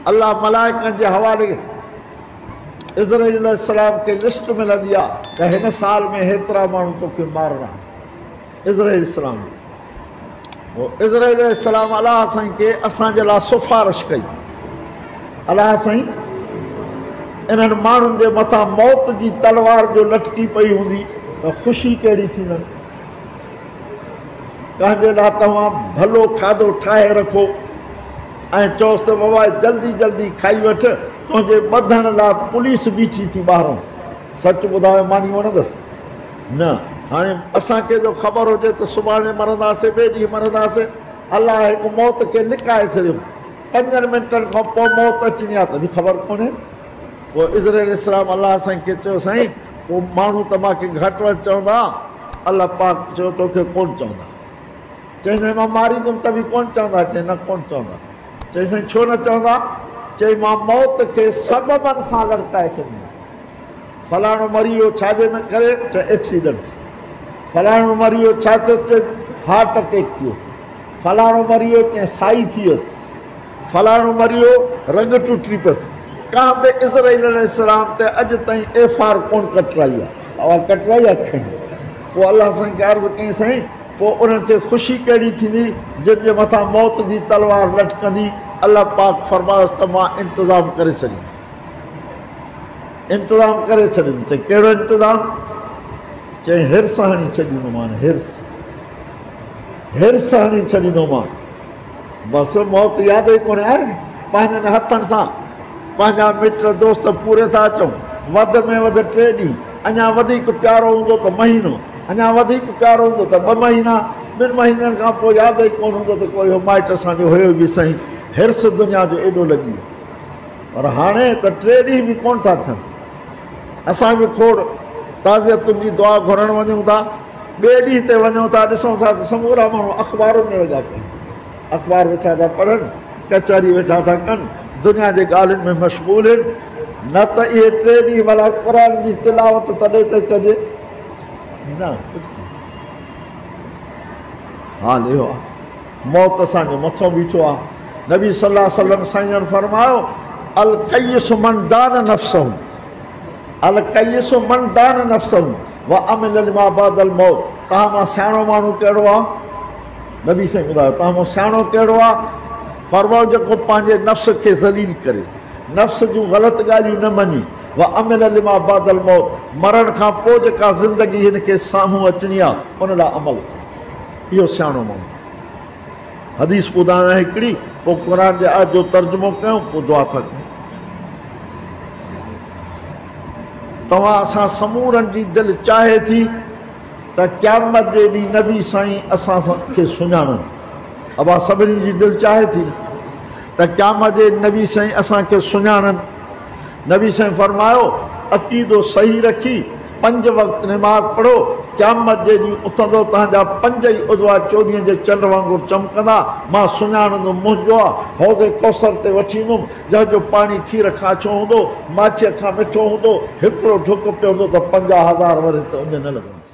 अल्लाह मलाइकनि जे हवाले इज़राइल अलैहिस्सलाम खे लिस्ट मिलंदी आहे त हिन साल में हेतिरा माण्हू तोखे मारणा। इज़राइल इस्लाम इज़राइल अलैहिस्सलाम अलाह साईं खे असांजे लाइ सिफ़ारिश कई। अलाह साईं इन्हनि माण्हुनि जे मथां मौत जी तलवार जो लटकी पई हूंदी त ख़ुशी कहिड़ी थींदनि। कंहिंजे लाइ तव्हां भलो खाधो ठाहे रखो ऐं चओसि त बाबा जल्दी जल्दी खाई वठ, तुंहिंजे ॿधण लाइ पुलिस बीठी थी ॿाहिरों। सच ॿुधायो मानी वणंदसि न। हाणे असांखे जो ख़बर हुजे त सुभाणे मरंदासीं, ॿिए ॾींहुं मरंदासीं, अलाह हिकु मौत खे लिकाए छॾियो, 5 मिंटनि खां पोइ मौत अचणी आहे त बि ख़बर कोन्हे। पोइ इज़राइल इस्लाम अलाह साईं खे चयो साईं पोइ माण्हू त मूंखे घटि वधि चवंदा, अलाह पाक चयो तोखे कोन चवंदा। चईं मां मारींदुमि त बि कोन चवंदा। चई न कोन चवंदा। चई साईं छो न चवंदा? चई मां मौत खे सबबनि सां लड़काए छॾींदुमि। फलाणो मरी वियो छाजे में करे? चए एक्सीडेंट। फलाणो मरी वियो छा थियो? चए हार्ट अटैक थियो। फलाणो मरी वियो चए साई थी वियसि। फलाणो मरी वियो रंग टुटी पियसि। का बि इज़राइल अलैहिस्सलाम ते अॼु ताईं एफ.आर. कोन कटराई आहे। आवाज़ कटराई आहे खणी। पोइ अलाह साईं खे अर्ज़ु कई साईं पोइ उन्हनि खे ख़ुशी कहिड़ी थींदी जंहिंजे मथां मौत जी तलवार लटकंदी। अलाह पाक फरमायोसि त मां इंतज़ाम करे छॾींदुमि। इंतज़ाम करे छॾींदुमि। चई कहिड़ो इंतज़ाम? चई हिर्स हणी छॾींदोमांनि। हिर्स हणी छॾींदोमांनि। बसि मौत यादि ई कोन्हे। अरे पंहिंजनि हथनि सां पंहिंजा मिट दोस्त पूरे था अचूं। वधि में वधि 3 ॾींहं, अञा वधीक प्यारो हूंदो त महीनो, अञा वधीक प्यारो हूंदो त 2 महीना, 2 महीननि खां पोइ यादि ई कोन हूंदो त कोई माइट असांजो हुयो बि सही। हिर्स दुनिया जो एॾो लॻी वियो। पर हाणे त 3 ॾींहं बि कोन था थियनि। असां बि खोड़ ताज़ियतुनि जी दुआ घुरण वञूं था, ॿिए ॾींहं ते वञूं था, ॾिसूं था त समूरा माण्हू अख़बारुनि में लॻा पिया। अख़बार वेठा था पढ़नि, कचहरी वेठा था कनि, दुनिया जे ॻाल्हियुनि में मशगूल आहिनि। न त इहे 3 ॾींहं भला क़ुर जी तिलावत तॾहिं त कजे न। हाल इहो आहे, मौत असांजो मथो बीठो आहे। नबी सल्लल्लाहु अलैहि वसल्लम साईं फरमायो अल कय्यिस मन दान नफ़्सहु, अल कय्यिस मन दान नफ़्सहु व अमिल लिमा बादल मौत। तव्हां मां सियाणो माण्हू कहिड़ो आहे? नबी साईं ॿुधायो तव्हां मां सियाणो कहिड़ो आहे? फरमायो जेको पंहिंजे नफ़्स खे ज़लील करे, नफ़्स जूं ग़लति ॻाल्हियूं न मञी, व अमिल लिमा बादल मौत, मरण खां पोइ जेका ज़िंदगी हिन खे साम्हूं अचणी आहे उन लाइ अमल। इहो सियाणो माण्हू। हदीस ॿुधायां हिकिड़ी, पोइ क़ुर जे आयत जो तर्जुमो कयूं, पोइ दुआ था कयूं। तव्हां असां समूरनि जी दिलि चाहे थी त क़यामत जे ॾींहुं नबी साईं असांखे सुञाणनि। अबा सभिनी जी दिलि चाहे थी त क़यामत जे नबी साईं असांखे सुञाणनि। नबी साईं फरमायो अक़ीदो सही रखी 5 वक़्त निमाज़ पढ़ो, क़यामत जे ॾींहुं उथंदो तव्हांजा 5 ई उज़वा 24 जे चंड वांगुरु चमकंदा। मां सुञाणंदुमि मुंहिंजो आहे, हौज़े कौसर ते वठी ईंदुमि जंहिंजो पाणी खीर खां अछो हूंदो, माछीअ खां मिठो हूंदो, हिकिड़ो ढुक पियो हूंदो त 50,000 वरी त उन न लॻंदो।